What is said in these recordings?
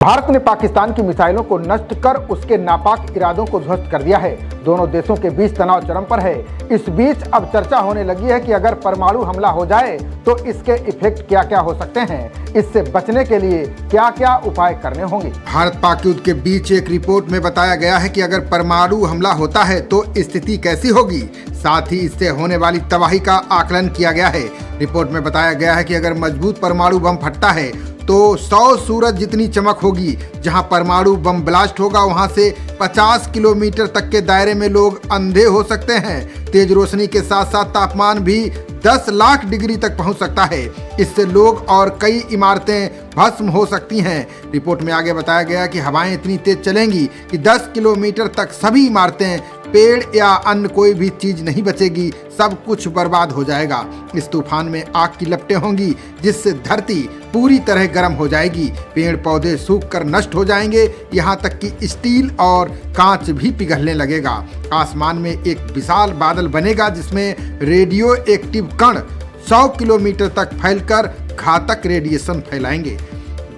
भारत ने पाकिस्तान की मिसाइलों को नष्ट कर उसके नापाक इरादों को ध्वस्त कर दिया है। दोनों देशों के बीच तनाव चरम पर है। इस बीच अब चर्चा होने लगी है कि अगर परमाणु हमला हो जाए तो इसके इफेक्ट क्या क्या हो सकते हैं, इससे बचने के लिए क्या क्या उपाय करने होंगे। भारत पाक युद्ध के बीच एक रिपोर्ट में बताया गया है कि अगर परमाणु हमला होता है तो स्थिति कैसी होगी, साथ ही इससे होने वाली तबाही का आकलन किया गया है। रिपोर्ट में बताया गया है कि अगर मजबूत परमाणु बम फटता है तो 100 सूरज जितनी चमक होगी। जहां परमाणु बम ब्लास्ट होगा वहां से 50 किलोमीटर तक के दायरे में लोग अंधे हो सकते हैं। तेज रोशनी के साथ साथ तापमान भी 10 लाख डिग्री तक पहुंच सकता है। इससे लोग और कई इमारतें भस्म हो सकती हैं। रिपोर्ट में आगे बताया गया कि हवाएं इतनी तेज चलेंगी कि 10 किलोमीटर तक सभी इमारतें, पेड़ या अन्य कोई भी चीज नहीं बचेगी, सब कुछ बर्बाद हो जाएगा। इस तूफान में आग की लपटें होंगी जिससे धरती पूरी तरह गर्म हो जाएगी। पेड़ पौधे सूख कर नष्ट हो जाएंगे, यहाँ तक कि स्टील और कांच भी पिघलने लगेगा। आसमान में एक विशाल बादल बनेगा जिसमें रेडियो एक्टिव कण 100 किलोमीटर तक फैलकर घातक रेडिएशन फैलाएंगे।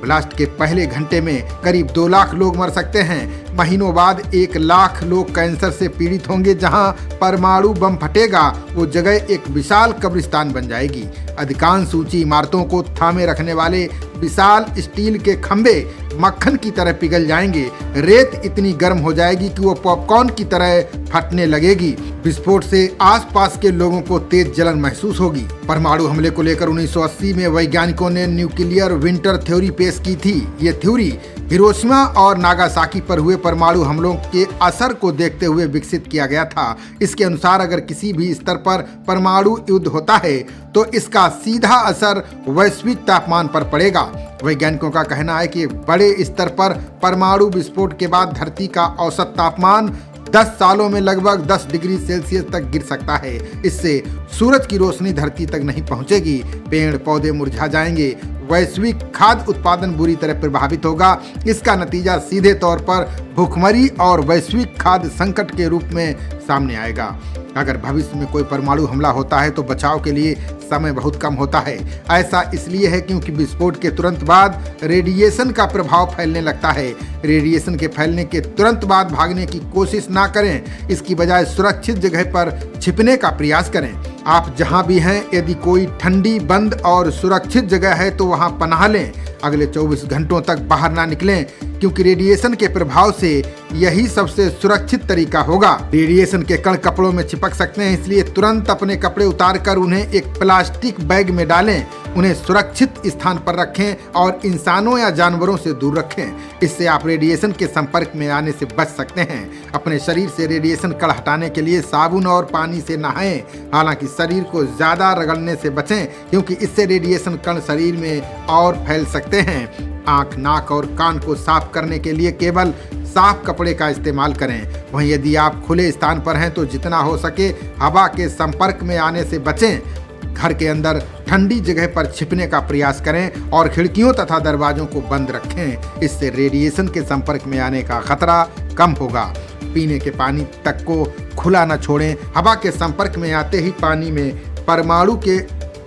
ब्लास्ट के पहले घंटे में करीब 2 लाख लोग मर सकते हैं। महीनों बाद 1 लाख लोग कैंसर से पीड़ित होंगे। जहां परमाणु बम फटेगा वो जगह एक विशाल कब्रिस्तान बन जाएगी। अधिकांश ऊंची इमारतों को थामे रखने वाले विशाल स्टील के खंभे मक्खन की तरह पिघल जाएंगे। रेत इतनी गर्म हो जाएगी कि वो पॉपकॉर्न की तरह फटने लगेगी। विस्फोट से आसपास के लोगों को तेज जलन महसूस होगी। परमाणु हमले को लेकर 1980 में वैज्ञानिकों ने न्यूक्लियर विंटर थ्योरी पेश की थी। ये थ्योरी हिरोशिमा और नागासाकी पर हुए परमाणु हमलों के असर को देखते हुए विकसित किया गया था। इसके अनुसार अगर किसी भी स्तर पर परमाणु युद्ध होता है तो इसका सीधा असर वैश्विक तापमान पर पड़ेगा। वैज्ञानिकों का कहना है कि बड़े स्तर पर परमाणु विस्फोट के बाद धरती का औसत तापमान 10 सालों में लगभग 10 डिग्री सेल्सियस तक गिर सकता है। इससे सूरज की रोशनी धरती तक नहीं पहुंचेगी, पेड़ पौधे मुरझा जाएंगे, वैश्विक खाद्य उत्पादन बुरी तरह प्रभावित होगा। इसका नतीजा सीधे तौर पर भूखमरी और वैश्विक खाद्य संकट के रूप में सामने आएगा। अगर भविष्य में कोई परमाणु हमला होता है तो बचाव के लिए समय बहुत कम होता है। ऐसा इसलिए है क्योंकि विस्फोट के तुरंत बाद रेडिएशन का प्रभाव फैलने लगता है। रेडिएशन के फैलने के तुरंत बाद भागने की कोशिश ना करें, इसकी बजाय सुरक्षित जगह पर छिपने का प्रयास करें। आप जहां भी हैं, यदि कोई ठंडी, बंद और सुरक्षित जगह है तो वहां पनाह लें। अगले 24 घंटों तक बाहर ना निकलें क्योंकि रेडिएशन के प्रभाव से यही सबसे सुरक्षित तरीका होगा। रेडिएशन के कण कपड़ों में चिपक सकते हैं, इसलिए तुरंत अपने कपड़े उतारकर उन्हें एक प्लास्टिक बैग में डालें। उन्हें सुरक्षित स्थान पर रखें और इंसानों या जानवरों से दूर रखें। इससे आप रेडिएशन के संपर्क में आने से बच सकते हैं। अपने शरीर से रेडिएशन कण हटाने के लिए साबुन और पानी से नहाएं। हालांकि शरीर को ज़्यादा रगड़ने से बचें क्योंकि इससे रेडिएशन कण शरीर में और फैल सकते हैं। आँख, नाक और कान को साफ करने के लिए केवल साफ कपड़े का इस्तेमाल करें। वहीं यदि आप खुले स्थान पर हैं तो जितना हो सके हवा के संपर्क में आने से बचें। घर के अंदर ठंडी जगह पर छिपने का प्रयास करें और खिड़कियों तथा दरवाजों को बंद रखें। इससे रेडिएशन के संपर्क में आने का खतरा कम होगा। पीने के पानी तक को खुला न छोड़ें। हवा के संपर्क में आते ही पानी में परमाणु के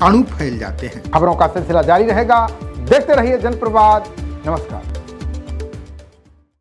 अणु फैल जाते हैं। खबरों का सिलसिला जारी रहेगा। देखते रहिए जनप्रवाद। नमस्कार।